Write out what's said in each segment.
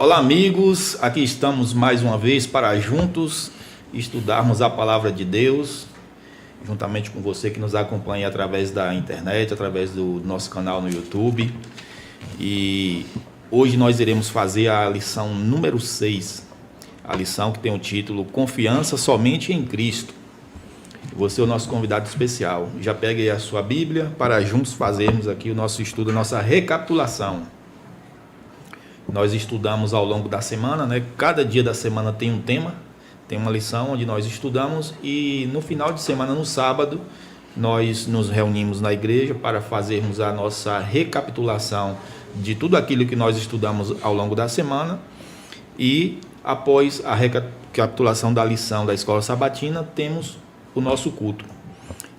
Olá, amigos, aqui estamos mais uma vez para juntos estudarmos a palavra de Deus, juntamente com você que nos acompanha através da internet, através do nosso canal no YouTube. E hoje nós iremos fazer a lição número 6, a lição que tem o título Confiança Somente em Cristo. Você é o nosso convidado especial. Já pegue aí a sua Bíblia para juntos fazermos aqui o nosso estudo, a nossa recapitulação. Nós estudamos ao longo da semana, né? Cada dia da semana tem um tema, tem uma lição onde nós estudamos e no final de semana, no sábado, nós nos reunimos na igreja para fazermos a nossa recapitulação de tudo aquilo que nós estudamos ao longo da semana e após a recapitulação da lição da escola sabatina, temos o nosso culto.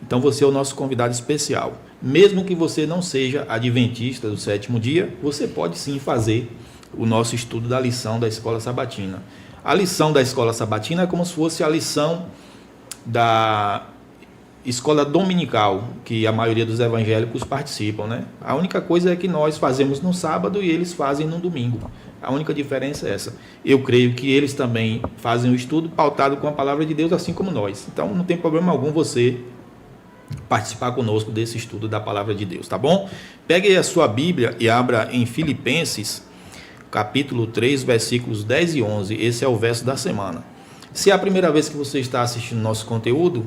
Então você é o nosso convidado especial. Mesmo que você não seja adventista do sétimo dia, você pode sim fazer o nosso estudo da lição da escola sabatina. A lição da escola sabatina é como se fosse a lição da escola dominical, que a maioria dos evangélicos participam, né? A única coisa é que nós fazemos no sábado e eles fazem no domingo. A única diferença é essa. Eu creio que eles também fazem o estudo pautado com a palavra de Deus, assim como nós. Então não tem problema algum você participar conosco desse estudo da palavra de Deus, tá bom? Pegue aí a sua Bíblia e abra em Filipenses, capítulo 3, versículos 10 e 11. Esse é o verso da semana. Se é a primeira vez que você está assistindo nosso conteúdo,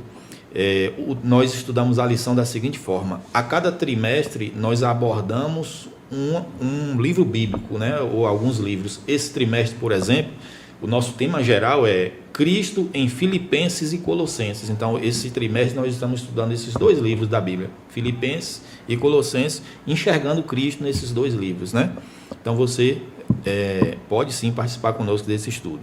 nós estudamos a lição da seguinte forma: a cada trimestre nós abordamos um livro bíblico, né? Ou alguns livros. Esse trimestre, por exemplo, o nosso tema geral é Cristo em Filipenses e Colossenses. Então, esse trimestre nós estamos estudando esses dois livros da Bíblia, Filipenses e Colossenses, enxergando Cristo nesses dois livros, né? Então, você pode sim participar conosco desse estudo.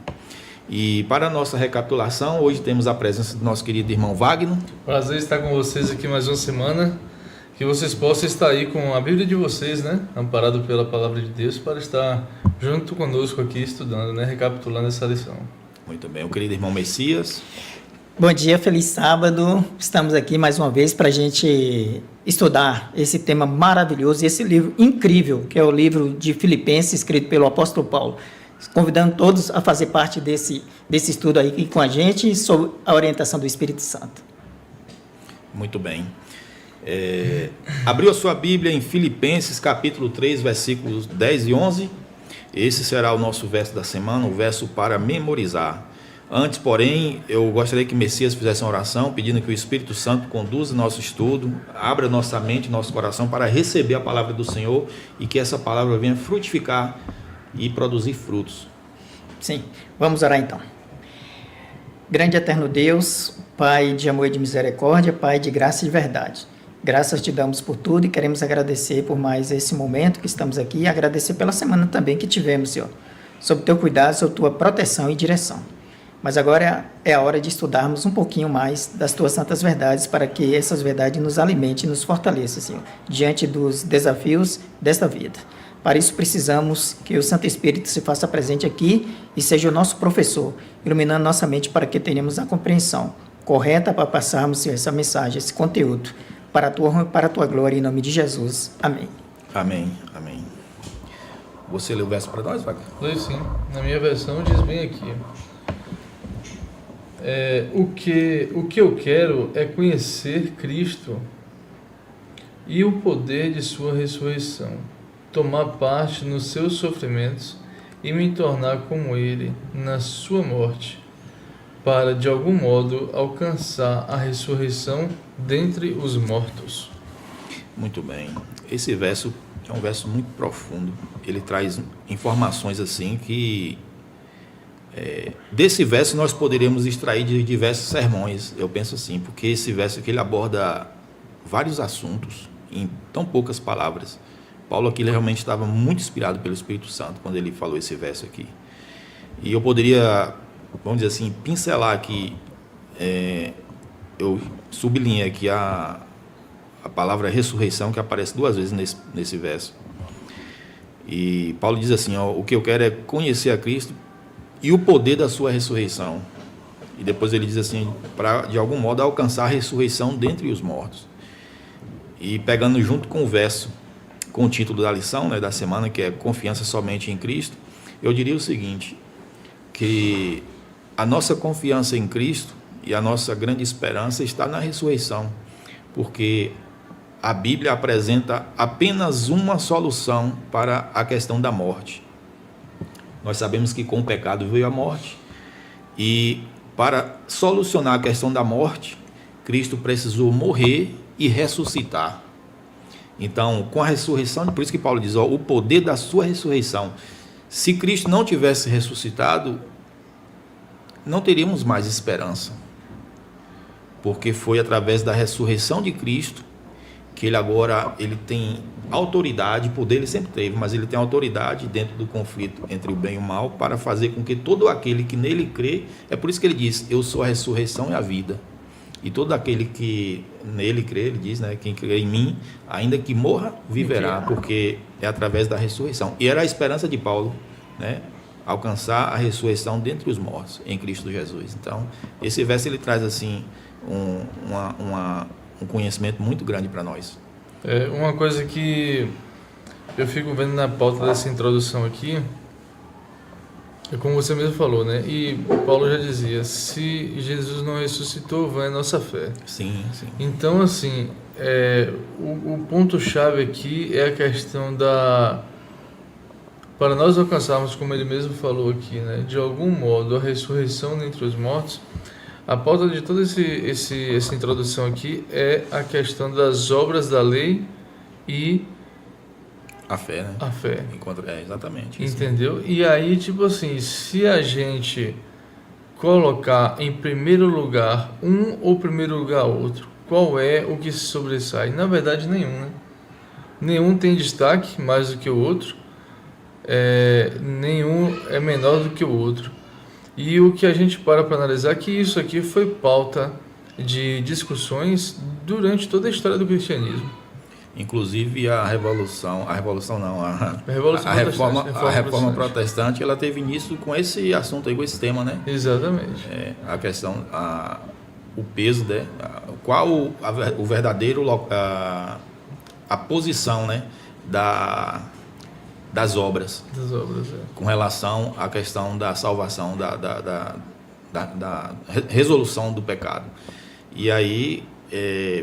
E para a nossa recapitulação, hoje temos a presença do nosso querido irmão Wagner. Prazer estar com vocês aqui mais uma semana. Que vocês possam estar aí com a Bíblia de vocês, né? Amparado pela palavra de Deus, para estar junto conosco aqui estudando, né? Recapitulando essa lição. Muito bem. O querido irmão Messias. Bom dia, feliz sábado. Estamos aqui mais uma vez para a gente estudar esse tema maravilhoso e esse livro incrível, que é o livro de Filipenses, escrito pelo apóstolo Paulo. Convidando todos a fazer parte desse estudo aí com a gente, sob a orientação do Espírito Santo. Muito bem. Abriu a sua Bíblia em Filipenses, capítulo 3, versículos 10 e 11. Esse será o nosso verso da semana, o verso para memorizar. Antes, porém, eu gostaria que Messias fizesse uma oração, pedindo que o Espírito Santo conduza nosso estudo, abra nossa mente, nosso coração para receber a palavra do Senhor e que essa palavra venha frutificar e produzir frutos. Sim, vamos orar então. Grande e eterno Deus, Pai de amor e de misericórdia, Pai de graça e de verdade. Graças te damos por tudo e queremos agradecer por mais esse momento que estamos aqui e agradecer pela semana também que tivemos, Senhor, sob teu cuidado, sob tua proteção e direção. Mas agora é a hora de estudarmos um pouquinho mais das tuas santas verdades para que essas verdades nos alimentem e nos fortaleçam, Senhor, diante dos desafios desta vida. Para isso precisamos que o Santo Espírito se faça presente aqui e seja o nosso professor, iluminando nossa mente para que tenhamos a compreensão correta para passarmos, Senhor, essa mensagem, esse conteúdo, para a tua honra e para a tua glória, em nome de Jesus. Amém. Amém, amém. Você lê o verso para nós, Wagner? Leio sim. Na minha versão diz bem aqui. O que eu quero é conhecer Cristo e o poder de sua ressurreição, tomar parte nos seus sofrimentos e me tornar como ele na sua morte, para de algum modo alcançar a ressurreição dentre os mortos. Muito bem. Esse verso é um verso muito profundo. Ele traz informações assim que desse verso nós poderíamos extrair de diversos sermões, eu penso assim, porque esse verso aqui ele aborda vários assuntos em tão poucas palavras. Paulo aqui ele realmente estava muito inspirado pelo Espírito Santo quando ele falou esse verso aqui. E eu poderia, vamos dizer assim, pincelar aqui, eu sublinhei aqui a palavra ressurreição, que aparece duas vezes nesse verso. E Paulo diz assim, o que eu quero é conhecer a Cristo e o poder da sua ressurreição. E depois ele diz assim, para de algum modo alcançar a ressurreição dentre os mortos. E pegando junto com o verso com o título da lição, né, da semana, que é Confiança Somente em Cristo, eu diria o seguinte, que a nossa confiança em Cristo e a nossa grande esperança está na ressurreição, porque a Bíblia apresenta apenas uma solução para a questão da morte. Nós sabemos que com o pecado veio a morte, e para solucionar a questão da morte, Cristo precisou morrer e ressuscitar. Então, com a ressurreição, por isso que Paulo diz, o poder da sua ressurreição. Se Cristo não tivesse ressuscitado, não teríamos mais esperança, porque foi através da ressurreição de Cristo que ele tem autoridade, poder ele sempre teve, mas ele tem autoridade dentro do conflito entre o bem e o mal para fazer com que todo aquele que nele crê, é por isso que ele diz, eu sou a ressurreição e a vida, e todo aquele que nele crê, ele diz, né, quem crê em mim, ainda que morra, viverá, porque é através da ressurreição, e era a esperança de Paulo, né, alcançar a ressurreição dentre os mortos, em Cristo Jesus. Então, esse verso ele traz assim, um conhecimento muito grande para nós. Uma coisa que eu fico vendo na pauta dessa introdução aqui, é como você mesmo falou, né? E Paulo já dizia, se Jesus não ressuscitou, vai a nossa fé. Sim, sim. Então, assim, o ponto-chave aqui é a questão para nós alcançarmos, como ele mesmo falou aqui, né? De algum modo, a ressurreição dentre os mortos. A pauta de toda essa introdução aqui é a questão das obras da lei e a fé, né? A fé. Exatamente. Entendeu? Isso. E aí, tipo assim, se a gente colocar em primeiro lugar um ou primeiro lugar outro, qual é o que se sobressai? Na verdade, nenhum, né? Nenhum tem destaque mais do que o outro, nenhum é menor do que o outro. E o que a gente para analisar é que isso aqui foi pauta de discussões durante toda a história do cristianismo. Inclusive a Revolução Protestante, ela teve início com esse assunto aí, com esse tema, né? Exatamente. A questão, o peso, né? Qual o verdadeiro, a posição, né? Das obras, com relação à questão da salvação, da resolução do pecado. E aí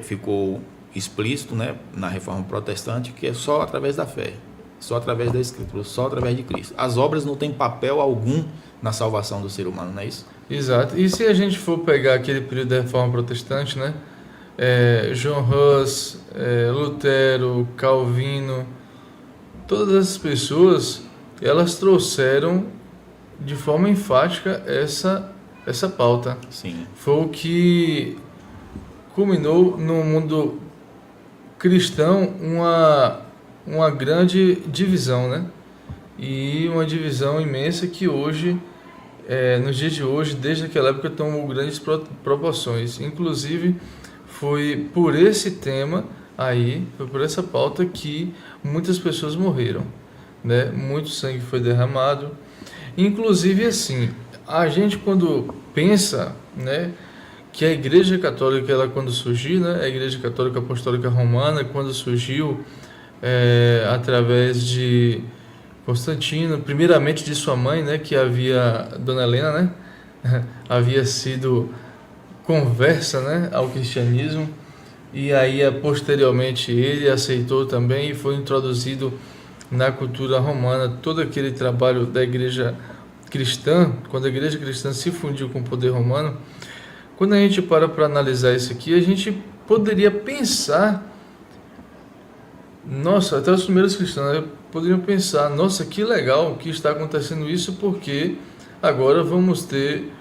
ficou explícito, né, na Reforma Protestante, que é só através da fé, só através da Escritura, só através de Cristo. As obras não têm papel algum na salvação do ser humano, não é isso? Exato. E se a gente for pegar aquele período da Reforma Protestante, né, John Hus, Lutero, Calvino, todas essas pessoas, elas trouxeram de forma enfática essa pauta. Sim. Foi o que culminou no mundo cristão uma grande divisão, né? E uma divisão imensa que hoje, nos dias de hoje, desde aquela época, tomou grandes proporções. Inclusive, foi por esse tema aí, foi por essa pauta que muitas pessoas morreram, né? Muito sangue foi derramado. Inclusive, assim, a gente quando pensa, né, que a Igreja Católica, ela quando surgiu, né, a Igreja Católica Apostólica Romana, quando surgiu através de Constantino, primeiramente de sua mãe, né, que Dona Helena, né, havia sido conversa, né, ao cristianismo, e aí posteriormente ele aceitou também e foi introduzido na cultura romana todo aquele trabalho da igreja cristã, quando a igreja cristã se fundiu com o poder romano. Quando a gente para analisar isso aqui, a gente poderia pensar, nossa, até os primeiros cristãos poderiam pensar, nossa, que legal que está acontecendo isso, porque agora vamos ter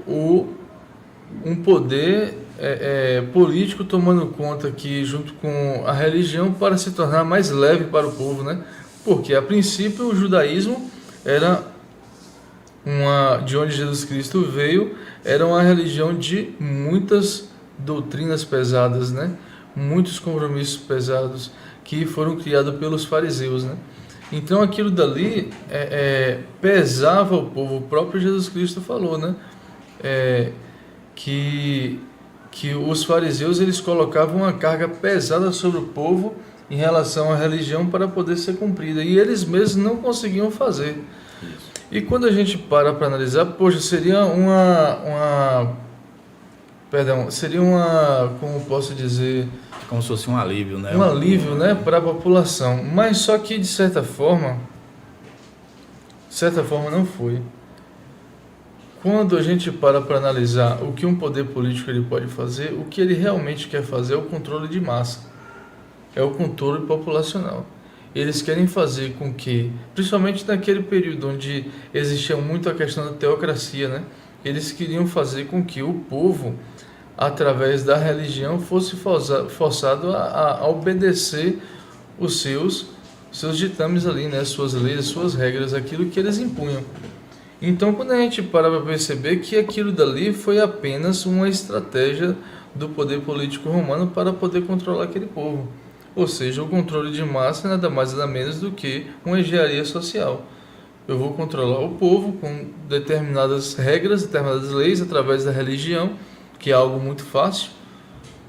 um poder político tomando conta aqui junto com a religião para se tornar mais leve para o povo, né? Porque a princípio o judaísmo era de onde Jesus Cristo veio, era uma religião de muitas doutrinas pesadas, né? Muitos compromissos pesados que foram criados pelos fariseus, né? Então aquilo dali pesava o povo. O próprio Jesus Cristo falou, né? Que os fariseus eles colocavam uma carga pesada sobre o povo em relação à religião para poder ser cumprida. E eles mesmos não conseguiam fazer. Isso. E quando a gente para analisar, poxa, seria como posso dizer, Como se fosse um alívio, né? um alívio, né, para a população. Mas só que, de certa forma não foi. Quando a gente para analisar o que um poder político ele pode fazer, o que ele realmente quer fazer é o controle de massa, é o controle populacional. Eles querem fazer com que, principalmente naquele período onde existia muito a questão da teocracia, né? Eles queriam fazer com que o povo, através da religião, fosse forçado a obedecer os seus ditames ali, né? Suas leis, suas regras, aquilo que eles impunham. Então, quando a gente para perceber que aquilo dali foi apenas uma estratégia do poder político romano para poder controlar aquele povo. Ou seja, o controle de massa nada mais nada menos do que uma engenharia social. Eu vou controlar o povo com determinadas regras, determinadas leis, através da religião, que é algo muito fácil,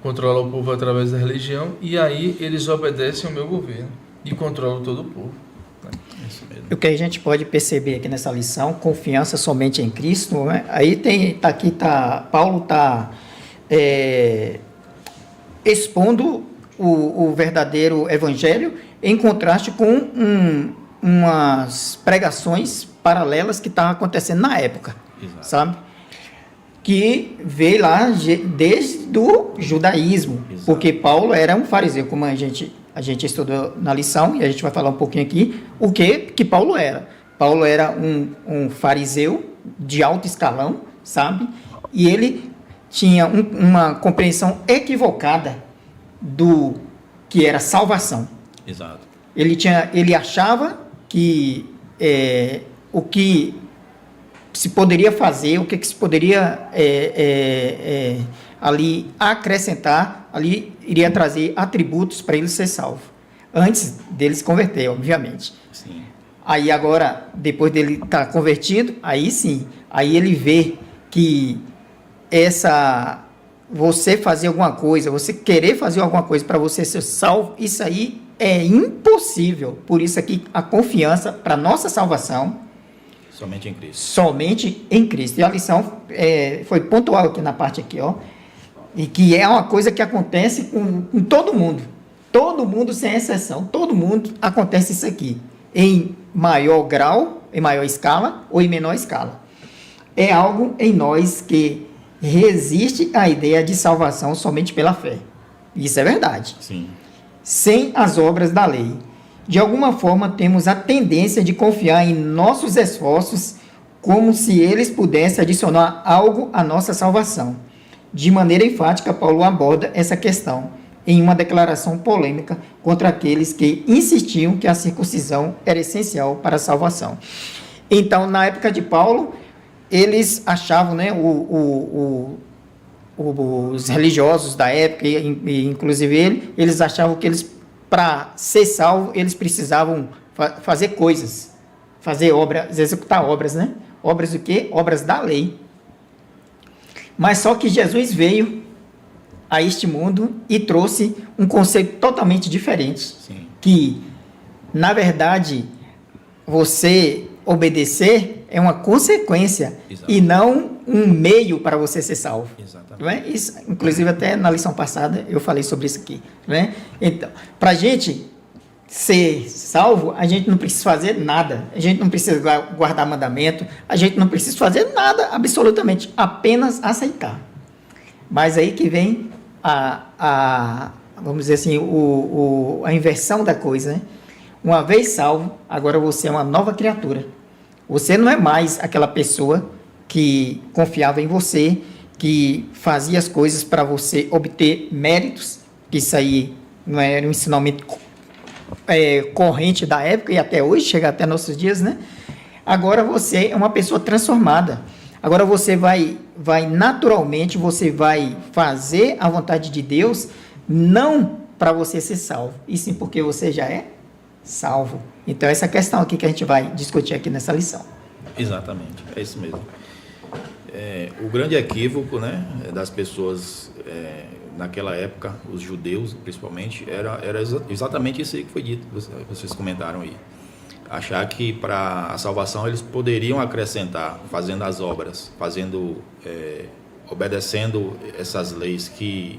controlar o povo através da religião, e aí eles obedecem ao meu governo e controlam todo o povo. Isso mesmo. O que a gente pode perceber aqui nessa lição, confiança somente em Cristo, né? Aí Paulo está expondo o verdadeiro evangelho em contraste com umas pregações paralelas que estavam acontecendo na época. Exato. Sabe? Que veio lá desde o judaísmo. Exato. Porque Paulo era um fariseu, como a gente estudou na lição, e a gente vai falar um pouquinho aqui o que Paulo era. Paulo era um fariseu de alto escalão, sabe? E ele tinha uma compreensão equivocada do que era salvação. Exato. Ele achava que o que se poderia fazer, o que se poderia ali acrescentar, ali iria trazer atributos para ele ser salvo. Antes dele se converter, obviamente. Sim. Aí agora, depois dele estar convertido, aí sim, aí ele vê que você fazer alguma coisa, você querer fazer alguma coisa para você ser salvo, isso aí é impossível. Por isso aqui a confiança para nossa salvação Somente em Cristo. somente em Cristo. E a lição foi pontual aqui na parte aqui, ó, e que é uma coisa que acontece com todo mundo. Todo mundo, sem exceção, todo mundo acontece isso aqui, em maior grau, em maior escala ou em menor escala. É algo em nós que resiste à ideia de salvação somente pela fé. Isso é verdade. Sim. Sem as obras da lei. De alguma forma, temos a tendência de confiar em nossos esforços como se eles pudessem adicionar algo à nossa salvação. De maneira enfática, Paulo aborda essa questão em uma declaração polêmica contra aqueles que insistiam que a circuncisão era essencial para a salvação. Então, na época de Paulo, eles achavam, né, os religiosos da época, e inclusive eles achavam que para ser salvo, eles precisavam fazer coisas, fazer obras, executar obras, né? Obras do quê? Obras da lei. Mas só que Jesus veio a este mundo e trouxe um conceito totalmente diferente. Sim. Que, na verdade, você obedecer é uma consequência. Exato. E não um meio para você ser salvo. Exatamente. Não é? Isso, inclusive, até na lição passada eu falei sobre isso aqui. Não é? Então, para a gente ser salvo, a gente não precisa fazer nada. A gente não precisa guardar mandamento. A gente não precisa fazer nada, absolutamente. Apenas aceitar. Mas aí que vem vamos dizer assim, a inversão da coisa, né? Uma vez salvo, agora você é uma nova criatura. Você não é mais aquela pessoa que confiava em você, que fazia as coisas para você obter méritos, que isso aí não era um ensinamento corrente da época e até hoje, chega até nossos dias, né? Agora você é uma pessoa transformada. Agora você vai naturalmente, você vai fazer a vontade de Deus, não para você ser salvo, e sim porque você já é salvo. Então, essa questão aqui que a gente vai discutir aqui nessa lição. Exatamente, é isso mesmo. O grande equívoco, né, das pessoas, naquela época, os judeus principalmente, era exatamente isso aí que foi dito, vocês comentaram aí. Achar que para a salvação eles poderiam acrescentar, fazendo as obras, obedecendo essas leis que,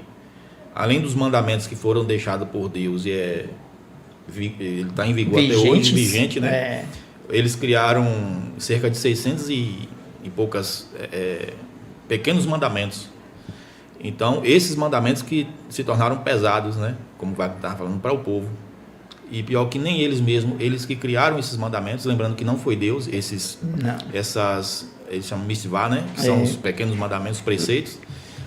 além dos mandamentos que foram deixados por Deus e ele está em vigor até hoje, vigente, né? Eles criaram cerca de 600 e poucas pequenos mandamentos. Então, esses mandamentos que se tornaram pesados, né? Como vai estar falando, para o povo. E pior que nem eles mesmos, eles que criaram esses mandamentos, lembrando que não foi Deus, eles chamam mitzvah, né? Que são os pequenos mandamentos, preceitos.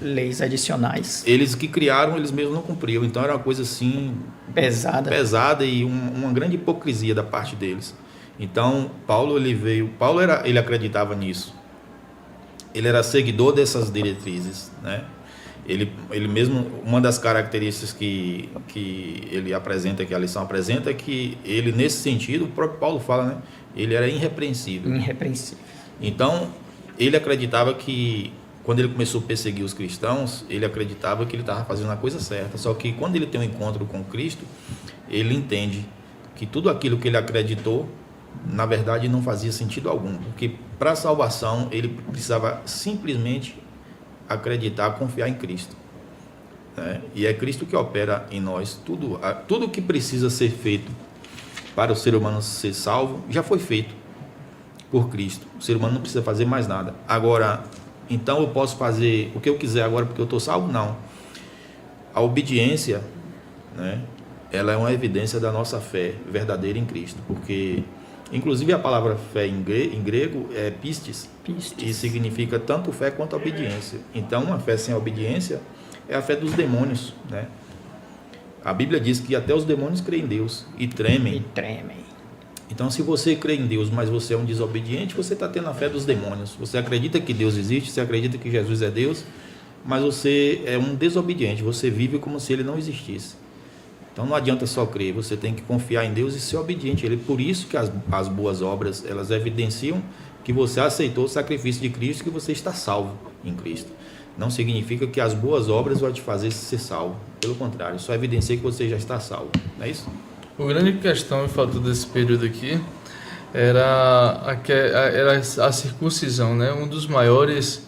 Leis adicionais. Eles que criaram, eles mesmos não cumpriam. Então, era uma coisa assim... Pesada e uma grande hipocrisia da parte deles. Então, Paulo ele acreditava nisso. Ele era seguidor dessas diretrizes, né? Ele mesmo, uma das características que ele apresenta, que a lição apresenta, é que ele, nesse sentido, o próprio Paulo fala, né? Ele era irrepreensível. Então, ele acreditava que, quando ele começou a perseguir os cristãos, ele acreditava que ele estava fazendo a coisa certa. Só que, quando ele tem um encontro com Cristo, ele entende que tudo aquilo que ele acreditou, na verdade, não fazia sentido algum. Porque, para a salvação, ele precisava simplesmente acreditar, confiar em Cristo, né? E é Cristo que opera em nós. Tudo que precisa ser feito para o ser humano ser salvo já foi feito por Cristo. O ser humano não precisa fazer mais nada. Agora, então eu posso fazer o que eu quiser agora porque eu estou salvo? Não. A obediência, né, ela é uma evidência da nossa fé verdadeira em Cristo, porque inclusive a palavra fé em grego é pistis, e significa tanto fé quanto obediência. Então, uma fé sem obediência é a fé dos demônios, né? A Bíblia diz que até os demônios creem em Deus e tremem. Então, se você crê em Deus, mas você é um desobediente, você está tendo a fé dos demônios. Você acredita que Deus existe, você acredita que Jesus é Deus, mas você é um desobediente, você vive como se ele não existisse. Então não adianta só crer, você tem que confiar em Deus e ser obediente a Ele. Por isso que as boas obras, elas evidenciam que você aceitou o sacrifício de Cristo, que você está salvo em Cristo. Não significa que as boas obras vão te fazer ser salvo. Pelo contrário, só evidencia que você já está salvo. Não é isso? A grande questão e fator desse período aqui era a circuncisão, né? Um dos maiores...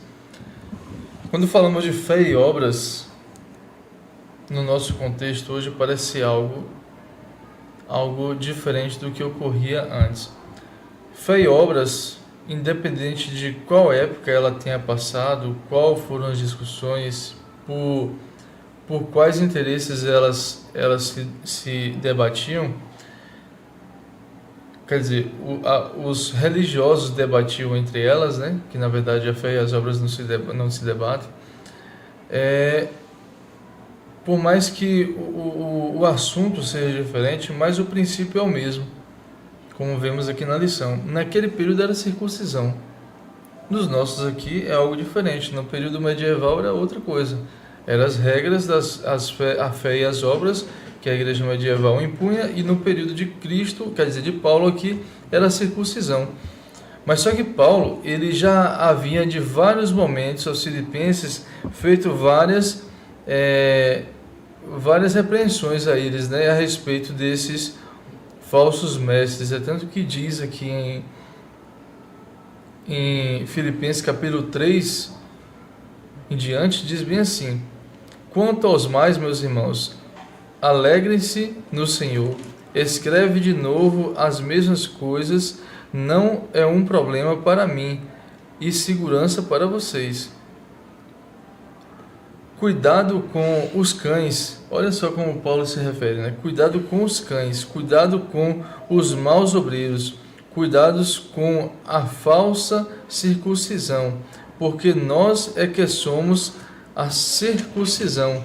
Quando falamos de fé e obras, no nosso contexto hoje parece algo diferente do que ocorria antes. Fé e obras, independente de qual época ela tenha passado, qual foram as discussões, por quais interesses elas se debatiam, quer dizer, os religiosos debatiam entre elas, né? Que na verdade a fé e as obras não se debatem. Por mais que o assunto seja diferente, mas o princípio é o mesmo, como vemos aqui na lição. Naquele período era circuncisão. Nos nossos aqui é algo diferente. No período medieval era outra coisa. Eram as regras a fé e as obras que a igreja medieval impunha, e no período de Cristo, quer dizer, de Paulo aqui, era a circuncisão. Mas só que Paulo, ele já havia de vários momentos aos filipenses feito várias repreensões a eles, né, a respeito desses falsos mestres. É tanto que diz aqui em Filipenses capítulo 3 em diante, diz bem assim: quanto aos mais, meus irmãos, alegrem-se no Senhor. Escreve de novo as mesmas coisas, não é um problema para mim e segurança para vocês. Cuidado com os cães. Olha só como Paulo se refere, né? Cuidado com os cães, cuidado com os maus obreiros, cuidados com a falsa circuncisão, porque nós é que somos a circuncisão.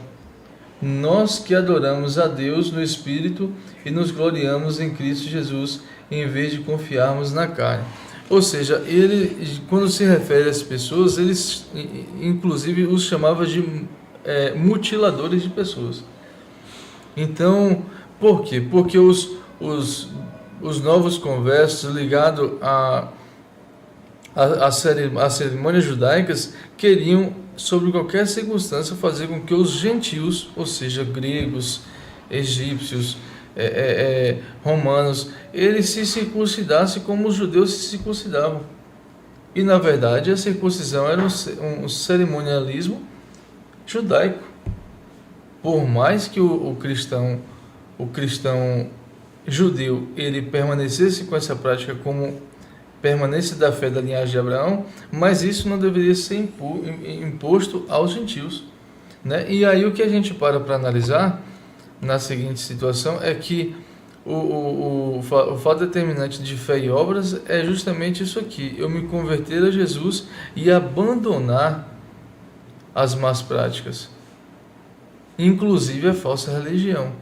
Nós que adoramos a Deus no Espírito e nos gloriamos em Cristo Jesus, em vez de confiarmos na carne. Ou seja, ele, quando se refere às pessoas, eles inclusive os chamava de mutiladores de pessoas. Então, por quê? Porque os novos conversos ligados As cerimônias judaicas queriam, sobre qualquer circunstância, fazer com que os gentios, ou seja, gregos, egípcios, romanos, eles se circuncidassem como os judeus se circuncidavam. E, na verdade, a circuncisão era um cerimonialismo judaico. Por mais que o cristão judeu, ele permanecesse com essa prática como permanência da fé da linhagem de Abraão, mas isso não deveria ser imposto aos gentios, né? E aí o que a gente para analisar na seguinte situação é que o fato determinante de fé e obras é justamente isso aqui: eu me converter a Jesus e abandonar as más práticas, inclusive a falsa religião.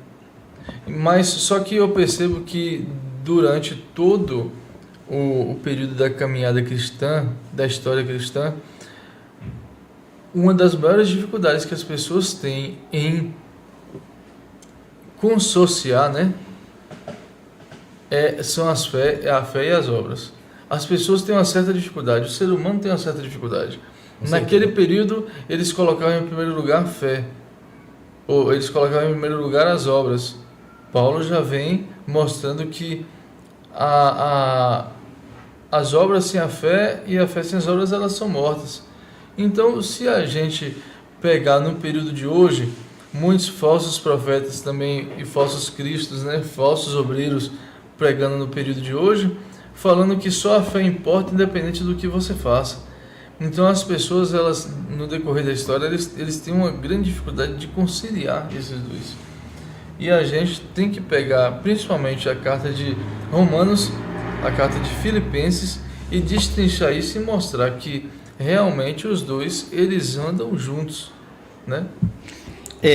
Mas só que eu percebo que durante todo o período da caminhada cristã, da história cristã, uma das maiores dificuldades que as pessoas têm em consociar, né, são a fé e as obras. As pessoas têm uma certa dificuldade, o ser humano tem uma certa dificuldade. Naquele período, eles colocavam em primeiro lugar a fé, ou eles colocavam em primeiro lugar as obras. Paulo já vem mostrando que as obras sem a fé e a fé sem as obras, elas são mortas. Então, se a gente pegar no período de hoje, muitos falsos profetas também e falsos cristos, né, falsos obreiros pregando no período de hoje, falando que só a fé importa independente do que você faça. Então as pessoas, elas, no decorrer da história, eles têm uma grande dificuldade de conciliar esses dois. E a gente tem que pegar principalmente a carta de Romanos, a carta de Filipenses, e destrinchar isso e mostrar que realmente os dois, eles andam juntos, né?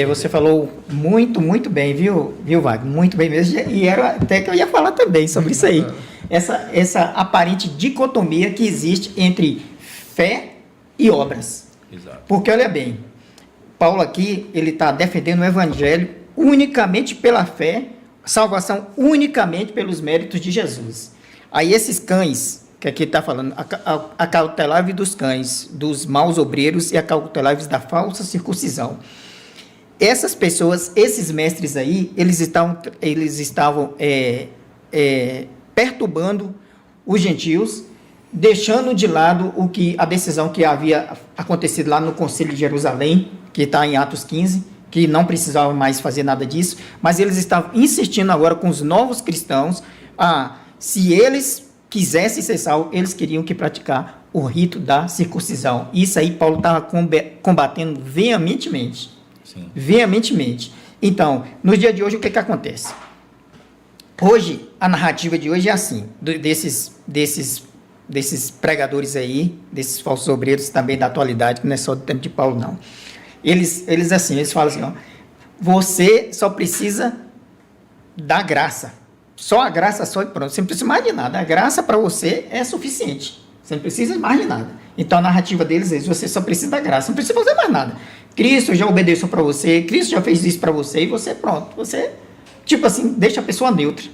Você falou muito bem, viu, Wagner? Muito bem mesmo, e era até que eu ia falar também sobre isso aí. Essa aparente dicotomia que existe entre fé e obras. Exato. Porque, olha bem, Paulo aqui, ele está defendendo o evangelho unicamente pela fé, salvação unicamente pelos méritos de Jesus. Aí esses cães, que aqui está falando, acautelai-vos dos cães, dos maus obreiros e acautelai-vos da falsa circuncisão. Essas pessoas, esses mestres aí, eles estavam perturbando os gentios, deixando de lado a decisão que havia acontecido lá no Concílio de Jerusalém, que está em Atos 15, que não precisavam mais fazer nada disso, mas eles estavam insistindo agora com os novos cristãos, se eles quisessem ser salvos, eles queriam que praticar o rito da circuncisão. Isso aí Paulo estava combatendo veementemente. Sim. Veementemente. Então, no dia de hoje, o que acontece? Hoje, a narrativa de hoje é assim, desses pregadores aí, desses falsos obreiros também da atualidade, que não é só do tempo de Paulo, não. Eles falam assim, ó, você só precisa da graça. Só a graça só e pronto. Você não precisa mais de nada. A graça para você é suficiente. Você não precisa mais de nada. Então a narrativa deles é: você só precisa da graça. Não precisa fazer mais nada. Cristo já obedeceu para você. Cristo já fez isso para você. E você, pronto. Você, tipo assim, deixa a pessoa neutra.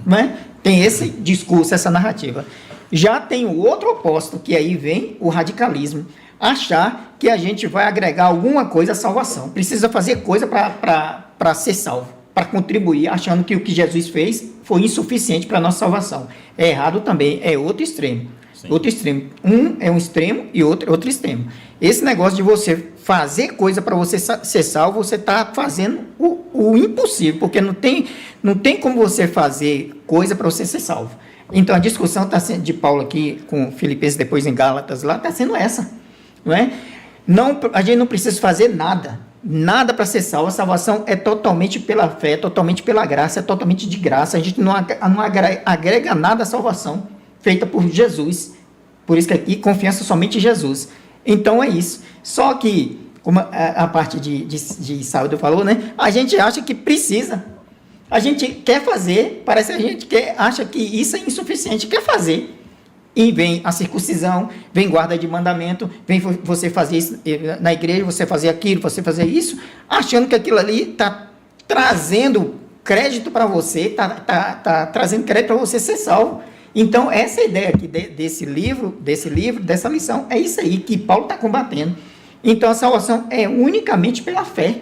Né? Tem esse discurso, essa narrativa. Já tem o outro oposto, que aí vem o radicalismo. Achar que a gente vai agregar alguma coisa à salvação. Precisa fazer coisa para ser salvo, para contribuir, achando que o que Jesus fez foi insuficiente para a nossa salvação. É errado também, é outro extremo. Sim. Outro extremo. Um é um extremo e outro é outro extremo. Esse negócio de você fazer coisa para você ser salvo, você está fazendo o impossível, porque não tem como você fazer coisa para você ser salvo. Então a discussão está sendo de Paulo aqui com Filipenses, depois em Gálatas, lá está sendo essa. Não é? A gente não precisa fazer nada para ser salvo. A salvação é totalmente pela fé, é totalmente pela graça, é totalmente de graça. A gente não agrega nada à salvação feita por Jesus. Por isso que aqui confiança somente em Jesus. Então é isso. Só que, como a parte de saúde falou, né? A gente acha que precisa. A gente quer fazer, parece que a gente acha que isso é insuficiente, quer fazer. E vem a circuncisão, vem guarda de mandamento, vem você fazer isso na igreja, você fazer aquilo, você fazer isso, achando que aquilo ali está trazendo crédito para você, está trazendo crédito para você ser salvo. Então, essa ideia aqui desse livro, dessa lição, é isso aí que Paulo está combatendo. Então, a salvação é unicamente pela fé.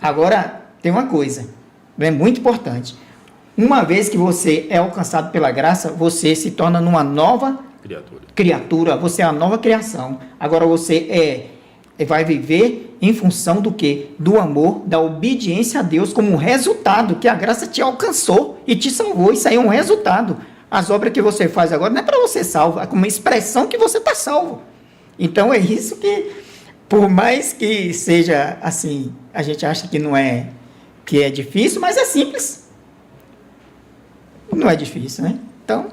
Agora, tem uma coisa, é muito importante. Uma vez que você é alcançado pela graça, você se torna numa nova criatura, você é uma nova criação. Agora, você vai viver em função do quê? Do amor, da obediência a Deus como um resultado, que a graça te alcançou e te salvou. Isso aí é um resultado. As obras que você faz agora não é para você salvo, é como uma expressão que você está salvo. Então é isso que, por mais que seja assim, a gente acha que não é, que é difícil, mas é simples. Não é difícil, né? Então...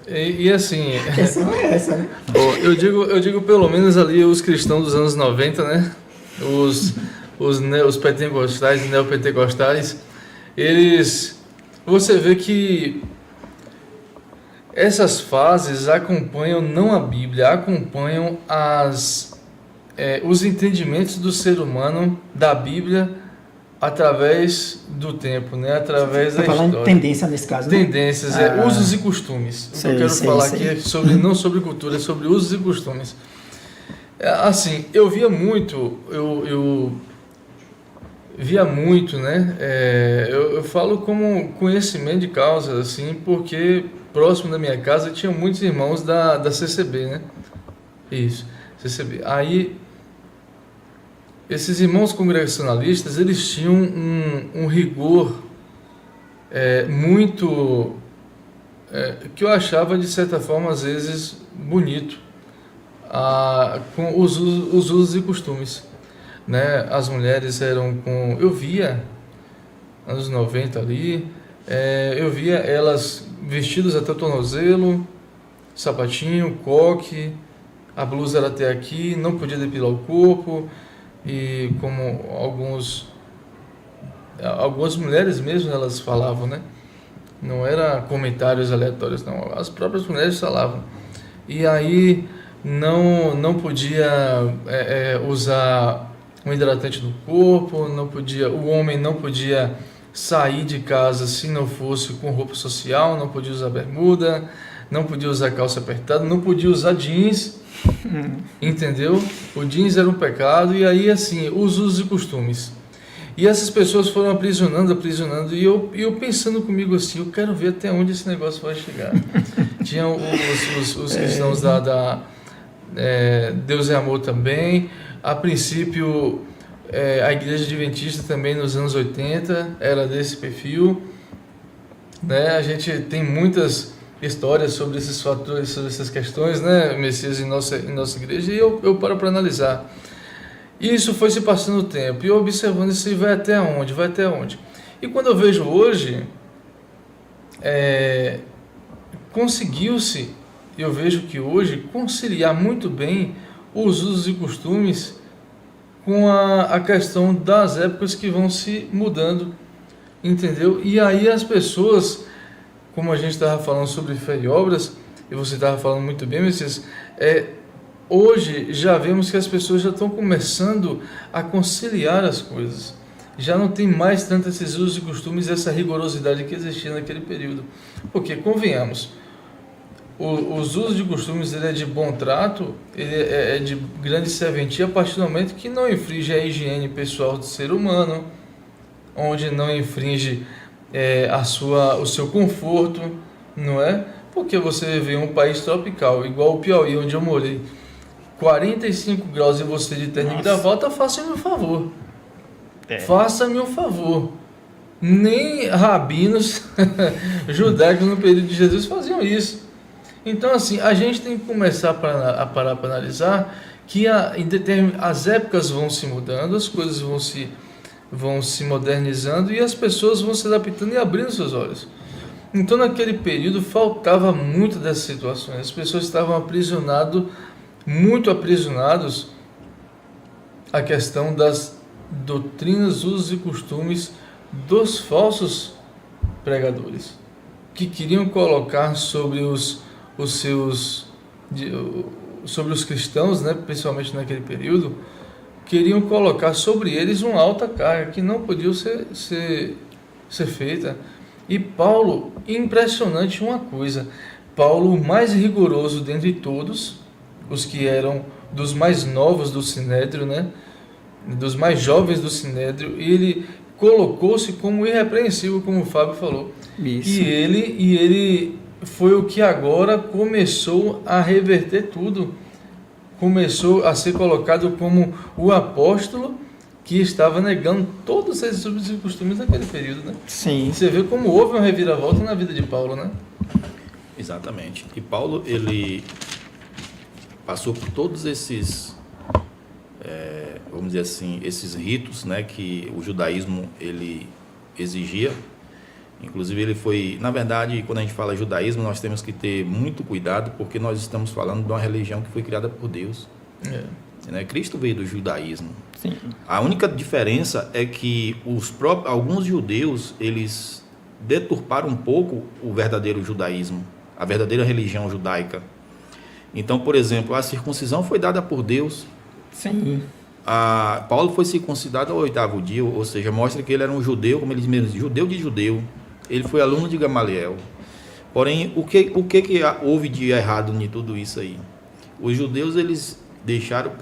E assim, a questão é essa, né? eu digo pelo menos ali os cristãos dos anos 90, né? Os pentecostais e neopentecostais, você vê que essas fases acompanham não a Bíblia, acompanham os entendimentos do ser humano da Bíblia através do tempo, né? Através da história. Falando de tendência nesse caso, né? Tendências, usos e costumes. O que eu quero falar aqui é não sobre cultura, é sobre usos e costumes. Assim, eu via muito, né? Eu falo como conhecimento de causa, assim, porque próximo da minha casa tinha muitos irmãos da CCB, né? Isso, CCB. Aí, esses irmãos congregacionalistas, eles tinham um rigor muito... que eu achava, de certa forma, às vezes, bonito, com os usos e costumes, né? As mulheres eram com... Eu via, anos 90 ali, eu via elas vestidas até o tornozelo, sapatinho, coque, a blusa era até aqui, não podia depilar o corpo, e como algumas mulheres mesmo, elas falavam, né? Não era comentários aleatórios, não, as próprias mulheres falavam. E aí não podia usar um hidratante no corpo, o homem não podia sair de casa se não fosse com roupa social, não podia usar bermuda, não podia usar calça apertada, não podia usar jeans, entendeu? O jeans era um pecado. E aí, assim, os usos e costumes. E essas pessoas foram aprisionando, e eu pensando comigo assim, eu quero ver até onde esse negócio vai chegar. Tinham os cristãos da Deus é Amor também. A princípio, a Igreja Adventista também nos anos 80 era desse perfil, né? A gente tem muitas histórias sobre esses fatores, sobre essas questões, né, Messias, em nossa igreja, e eu paro para analisar. E isso foi se passando o tempo, e eu observando isso, vai até onde. E quando eu vejo hoje, conseguiu-se, eu vejo que hoje, conciliar muito bem os usos e costumes com a questão das épocas que vão se mudando, entendeu? E aí as pessoas, como a gente estava falando sobre fé e obras, e você estava falando muito bem, Messias, hoje já vemos que as pessoas já estão começando a conciliar as coisas. Já não tem mais tanto esses usos e costumes, essa rigorosidade que existia naquele período. Porque, convenhamos, os usos e costumes, ele é de bom trato, ele é de grande serventia a partir do momento que não infringe a higiene pessoal do ser humano, onde não infringe o seu conforto, não é? Porque você vê um país tropical, igual o Piauí, onde eu morei, 45 graus e você de terno e gravata, faça-me um favor. Faça-me um favor. Nem rabinos judaicos no período de Jesus faziam isso. Então, assim, a gente tem que começar a parar para analisar que as épocas vão se mudando, as coisas vão se modernizando e as pessoas vão se adaptando e abrindo seus olhos. Então, naquele período, faltava muito dessas situações. As pessoas estavam muito aprisionados à questão das doutrinas, usos e costumes dos falsos pregadores, que queriam colocar sobre sobre os cristãos, né, principalmente naquele período, queriam colocar sobre eles uma alta carga que não podia ser feita. E Paulo, impressionante uma coisa, Paulo o mais rigoroso dentre todos, os que eram dos mais novos do Sinédrio, né? Dos mais jovens do Sinédrio, e ele colocou-se como irrepreensível, como o Fábio falou. Isso. E ele foi o que agora começou a reverter tudo. Começou a ser colocado como o apóstolo que estava negando todos esses usos e costumes naquele período, né? Sim. Você vê como houve uma reviravolta na vida de Paulo, né? Exatamente. E Paulo, ele passou por todos esses, vamos dizer assim, esses ritos, né, que o judaísmo ele exigia. Inclusive ele foi, na verdade, quando a gente fala judaísmo, nós temos que ter muito cuidado, porque nós estamos falando de uma religião que foi criada por Deus. Né? Cristo veio do judaísmo. Sim. A única diferença é que alguns judeus, eles deturparam um pouco o verdadeiro judaísmo, a verdadeira religião judaica. Então, por exemplo, a circuncisão foi dada por Deus. Sim. Paulo foi circuncidado ao 8º dia, ou seja, mostra que ele era um judeu, como ele diz mesmo, judeu de judeu. Ele foi aluno de Gamaliel. Porém, o que houve de errado em tudo isso aí? Os judeus, eles deixaram,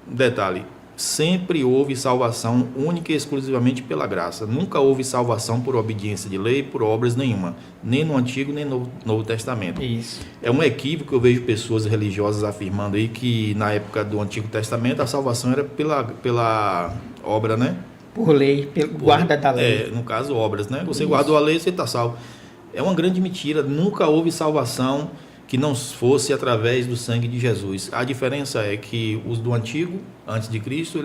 detalhe, sempre houve salvação única e exclusivamente pela graça. Nunca houve salvação por obediência de lei, por obras nenhuma, nem no Antigo nem no Novo Testamento. Isso. É um equívoco que eu vejo pessoas religiosas afirmando aí que na época do Antigo Testamento a salvação era pela obra, né? Por lei, pelo guarda da lei. No caso, obras, né? Você guardou a lei, você está salvo. É uma grande mentira. Nunca houve salvação que não fosse através do sangue de Jesus. A diferença é que os do Antigo, antes de Cristo,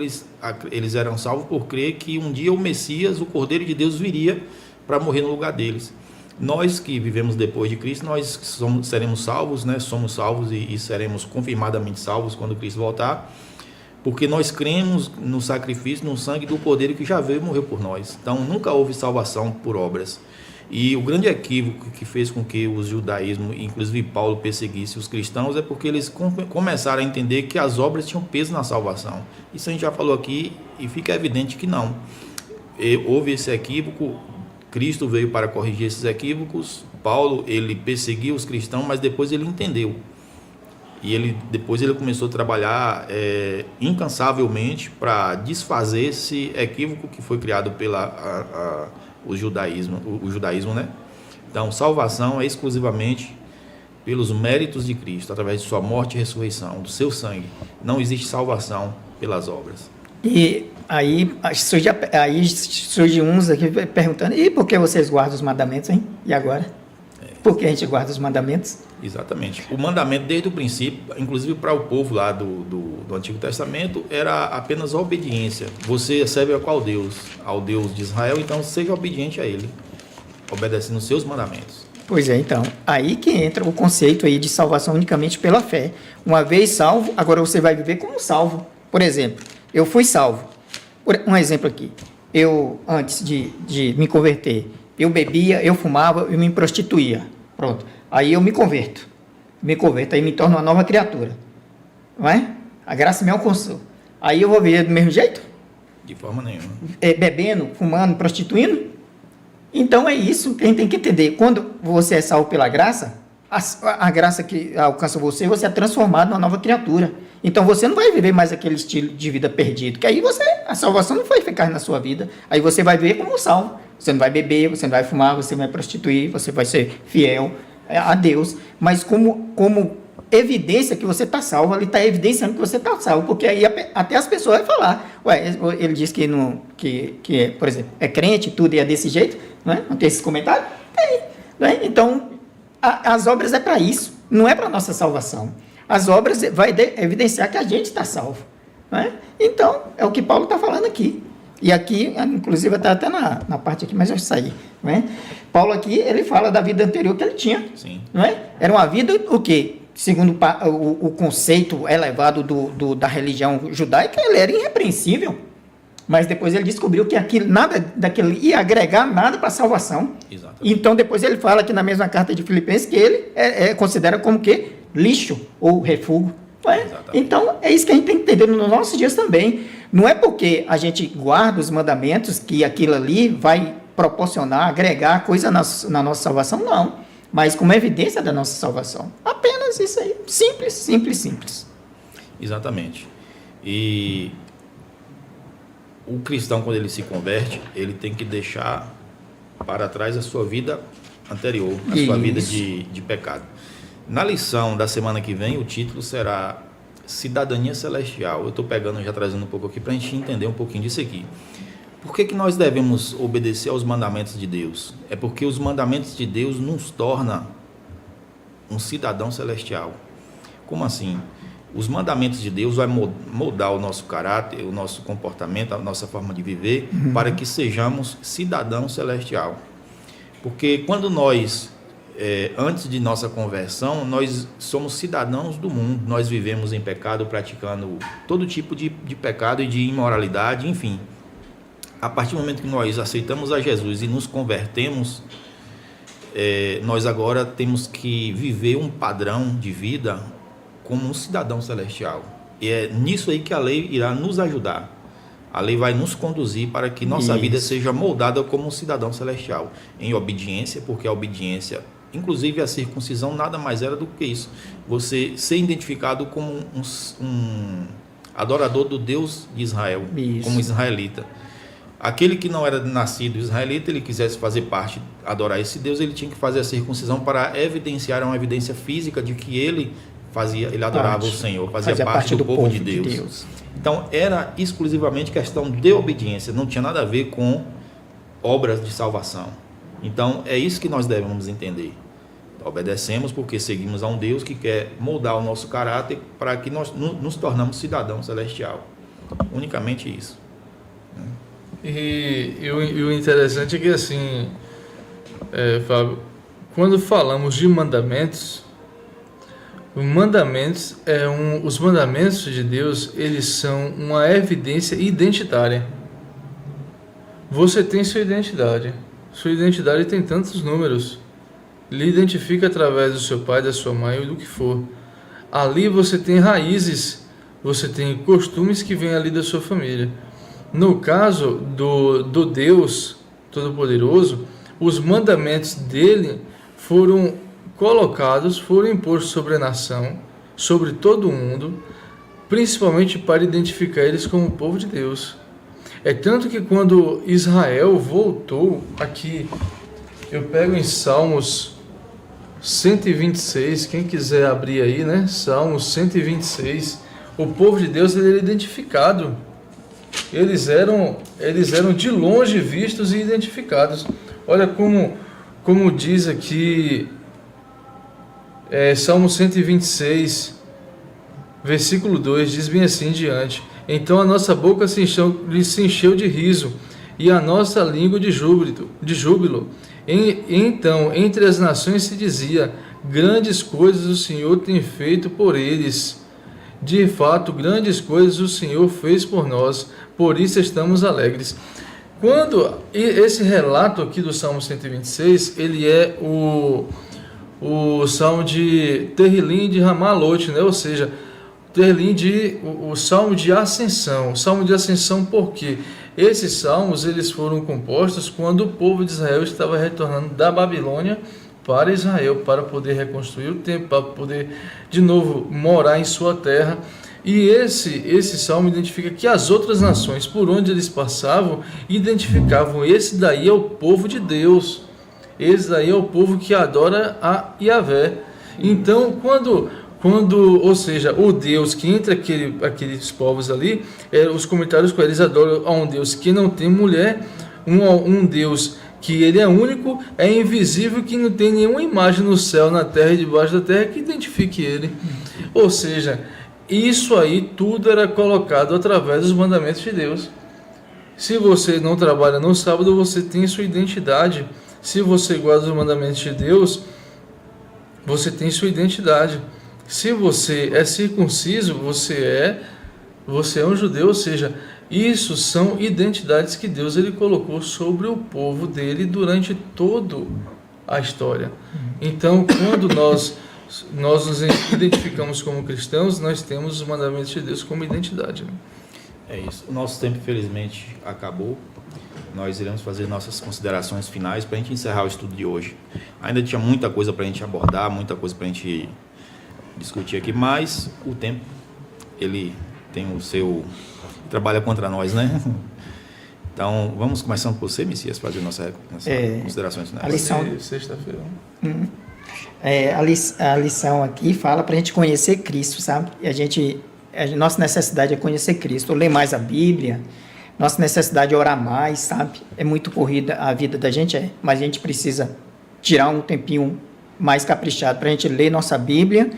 eles eram salvos por crer que um dia o Messias, o Cordeiro de Deus, viria para morrer no lugar deles. Nós que vivemos depois de Cristo, nós seremos salvos, né? Somos salvos e seremos confirmadamente salvos quando Cristo voltar, porque nós cremos no sacrifício, no sangue do Cordeiro que já veio e morreu por nós. Então, nunca houve salvação por obras. E o grande equívoco que fez com que o judaísmo, inclusive Paulo, perseguisse os cristãos, é porque eles começaram a entender que as obras tinham peso na salvação. Isso a gente já falou aqui e fica evidente que não. Houve esse equívoco, Cristo veio para corrigir esses equívocos. Paulo, ele perseguiu os cristãos, mas depois ele entendeu. E depois ele começou a trabalhar incansavelmente para desfazer esse equívoco que foi criado pela o judaísmo, né? Então, salvação é exclusivamente pelos méritos de Cristo, através de sua morte e ressurreição, do seu sangue. Não existe salvação pelas obras. E aí surge uns aqui perguntando, e por que vocês guardam os mandamentos, hein? E agora? Por que a gente guarda os mandamentos? Exatamente. O mandamento, desde o princípio, inclusive para o povo lá do Antigo Testamento, era apenas a obediência. Você serve a qual Deus? Ao Deus de Israel, então seja obediente a Ele, obedecendo os seus mandamentos. Pois é, então, aí que entra o conceito aí de salvação unicamente pela fé. Uma vez salvo, agora você vai viver como salvo. Por exemplo, eu fui salvo. Um exemplo aqui. Eu, antes de me converter, eu bebia, eu fumava, eu me prostituía. Pronto. Aí eu me converto, aí me torno uma nova criatura, não é? A graça me alcançou. Aí eu vou viver do mesmo jeito? De forma nenhuma. Bebendo, fumando, prostituindo? Então é isso que a gente tem que entender. Quando você é salvo pela graça, a graça que alcança você é transformado numa nova criatura. Então você não vai viver mais aquele estilo de vida perdido, que aí a salvação não foi ficar na sua vida, aí você vai viver como salvo. Você não vai beber, você não vai fumar, você não vai prostituir, você vai ser fiel a Deus, mas como evidência que você está salvo, ele está evidenciando que você está salvo, porque aí até as pessoas vão falar, ele diz que, por exemplo, é crente, tudo e é desse jeito, não é? Não tem esses comentários? Tem, não é? Então, as obras é para isso, não é para nossa salvação. As obras vai evidenciar que a gente está salvo, não é? Então, é o que Paulo está falando aqui. E aqui, inclusive, está até na parte aqui, mas eu saí, não é? Paulo aqui, ele fala da vida anterior que ele tinha. Sim. Não é? Era uma vida, o quê? Segundo o conceito elevado da religião judaica, ele era irrepreensível. Mas depois ele descobriu que nada daquilo ia agregar nada para a salvação. Exatamente. Então, depois ele fala aqui na mesma carta de Filipenses que ele considera como que lixo ou refúgio. Não é? Então, é isso que a gente tem que entender nos nossos dias também. Não é porque a gente guarda os mandamentos que aquilo ali vai proporcionar, agregar coisa na nossa salvação, não. mas como evidência da nossa salvação. Apenas isso aí. Simples, simples, simples. Exatamente. E o cristão, quando ele se converte, ele tem que deixar para trás a sua vida anterior, a sua vida de pecado. Na lição da semana que vem, o título será Cidadania Celestial. Eu estou pegando, já trazendo um pouco aqui para a gente entender um pouquinho disso aqui. Por que nós devemos obedecer aos mandamentos de Deus? É porque os mandamentos de Deus nos tornam um cidadão celestial. Como assim? Os mandamentos de Deus vão moldar o nosso caráter, o nosso comportamento, a nossa forma de viver, para que sejamos cidadão celestial. Porque quando nós, antes de nossa conversão, nós somos cidadãos do mundo, nós vivemos em pecado, praticando todo tipo de pecado e de imoralidade, enfim. A partir do momento que nós aceitamos a Jesus e nos convertemos, nós agora temos que viver um padrão de vida como um cidadão celestial. E é nisso aí que a lei irá nos ajudar. A lei vai nos conduzir para que nossa vida seja moldada como um cidadão celestial, em obediência, porque a obediência, inclusive a circuncisão, nada mais era do que isso. Você ser identificado como um adorador do Deus de Israel, como israelita. Aquele que não era nascido israelita, ele quisesse fazer parte, adorar esse Deus, ele tinha que fazer a circuncisão para evidenciar uma evidência física de que ele adorava o Senhor, fazia parte do povo de Deus. Então, era exclusivamente questão de obediência, não tinha nada a ver com obras de salvação. Então, é isso que nós devemos entender. Obedecemos porque seguimos a um Deus que quer moldar o nosso caráter para que nós nos tornamos cidadão celestial. Unicamente isso. E o interessante é que, assim, Fábio, quando falamos de mandamentos, os mandamentos de Deus, eles são uma evidência identitária. Você tem sua identidade tem tantos números, lhe identifica através do seu pai, da sua mãe ou do que for. Ali você tem raízes, você tem costumes que vêm ali da sua família. No caso do Deus Todo-Poderoso, os mandamentos dele foram colocados, foram impostos sobre a nação, sobre todo o mundo, principalmente para identificar eles como o povo de Deus. É tanto que quando Israel voltou, aqui eu pego em Salmos 126, quem quiser abrir aí, né? Salmos 126, o povo de Deus ele era identificado. Eles eram de longe vistos e identificados. Olha como diz aqui Salmo 126, versículo 2, diz bem assim em diante: então a nossa boca se encheu de riso, e a nossa língua de júbilo. Então, entre as nações se dizia: grandes coisas o Senhor tem feito por eles. De fato, grandes coisas o Senhor fez por nós, por isso estamos alegres. Quando esse relato aqui do Salmo 126, ele é o Salmo de Terrilim de Ramalot, né? Ou seja, o Salmo de Ascensão. O Salmo de Ascensão por quê? Esses salmos eles foram compostos quando o povo de Israel estava retornando da Babilônia para Israel, para poder reconstruir o templo, para poder de novo morar em sua terra. E esse salmo identifica que as outras nações por onde eles passavam identificavam: esse daí é o povo de Deus, esse daí é o povo que adora a Yahvé. Então, ou seja, o Deus que entre aqueles povos ali, os comentários com eles adoram a um Deus que não tem mulher, um Deus que ele é único, é invisível, que não tem nenhuma imagem no céu, na terra e debaixo da terra que identifique ele. Ou seja, isso aí tudo era colocado através dos mandamentos de Deus. Se você não trabalha no sábado, você tem sua identidade. Se você guarda os mandamentos de Deus, você tem sua identidade. Se você é circunciso, você é um judeu, ou seja, isso são identidades que Deus ele colocou sobre o povo dele durante toda a história. Então, quando nós nos identificamos como cristãos, nós temos os mandamentos de Deus como identidade. Né? É isso. O nosso tempo, infelizmente, acabou, nós iremos fazer nossas considerações finais para a gente encerrar o estudo de hoje. Ainda tinha muita coisa para a gente abordar, muita coisa para a gente discutir aqui, mas o tempo, ele tem o seu... trabalha contra nós, né? Então, vamos começando por você, Messias, fazer nossas considerações finais. A lição... Sexta-feira. A lição aqui fala para a gente conhecer Cristo, sabe? E nossa necessidade é conhecer Cristo, ler mais a Bíblia, nossa necessidade é orar mais, sabe? É muito corrida a vida da gente, mas a gente precisa tirar um tempinho mais caprichado para a gente ler nossa Bíblia,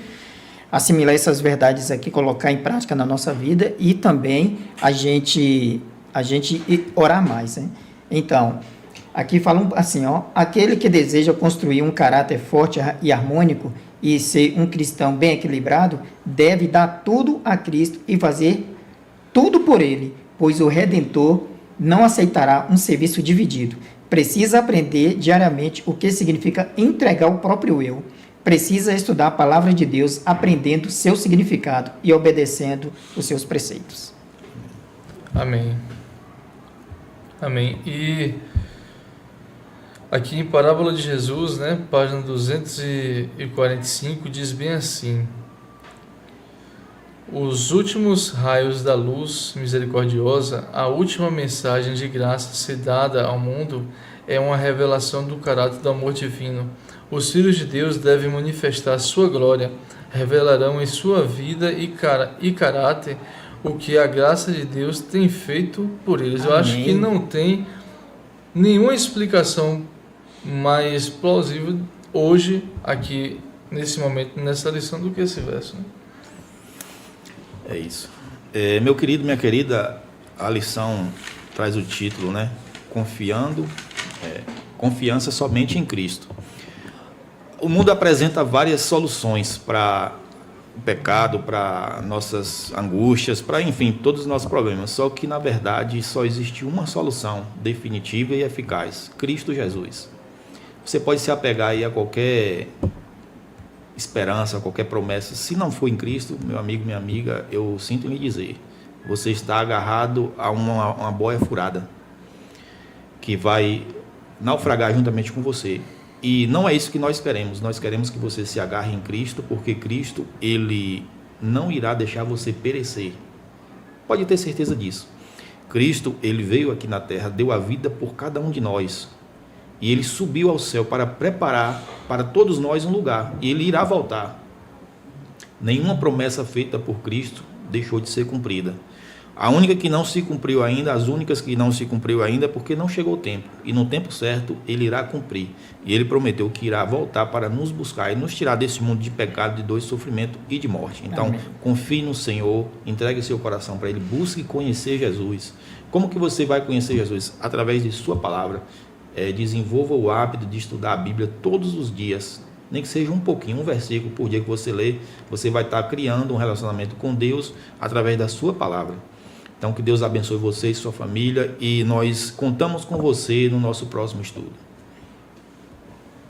assimilar essas verdades aqui, colocar em prática na nossa vida e também a gente orar mais, né? Então, aqui falam assim, ó, aquele que deseja construir um caráter forte e harmônico e ser um cristão bem equilibrado, deve dar tudo a Cristo e fazer tudo por ele, pois o Redentor não aceitará um serviço dividido. Precisa aprender diariamente o que significa entregar o próprio eu. Precisa estudar a palavra de Deus, aprendendo seu significado e obedecendo os seus preceitos. Amém. Amém. E aqui em Parábola de Jesus, né, página 245, diz bem assim: os últimos raios da luz misericordiosa, a última mensagem de graça ser dada ao mundo, é uma revelação do caráter do amor divino. Os filhos de Deus devem manifestar sua glória, revelarão em sua vida e caráter o que a graça de Deus tem feito por eles. Amém. Eu acho que não tem nenhuma explicação mais plausível hoje, aqui, nesse momento, nessa lição, do que esse verso, né? É isso. Meu querido, minha querida, a lição traz o título, né? Confiança somente em Cristo. O mundo apresenta várias soluções para o pecado, para nossas angústias, para, enfim, todos os nossos problemas. Só que, na verdade, só existe uma solução definitiva e eficaz: Cristo Jesus. Você pode se apegar aí a qualquer esperança, a qualquer promessa. Se não for em Cristo, meu amigo, minha amiga, eu sinto em lhe dizer, você está agarrado a uma boia furada que vai naufragar juntamente com você. E não é isso que nós queremos. Nós queremos que você se agarre em Cristo, porque Cristo, ele não irá deixar você perecer. Pode ter certeza disso. Cristo, ele veio aqui na terra, deu a vida por cada um de nós. E ele subiu ao céu para preparar para todos nós um lugar. E ele irá voltar. Nenhuma promessa feita por Cristo deixou de ser cumprida. A única que não se cumpriu ainda, as únicas que não se cumpriu ainda, é porque não chegou o tempo. E no tempo certo, ele irá cumprir. E ele prometeu que irá voltar para nos buscar e nos tirar desse mundo de pecado, de dor, de sofrimento e de morte. Então, Amém. Confie no Senhor, entregue seu coração para ele, busque conhecer Jesus. Como que você vai conhecer Jesus? Através de sua palavra. Desenvolva o hábito de estudar a Bíblia todos os dias, nem que seja um pouquinho, um versículo por dia que você lê, você vai estar criando um relacionamento com Deus através da sua palavra. Então, que Deus abençoe você e sua família, e nós contamos com você no nosso próximo estudo.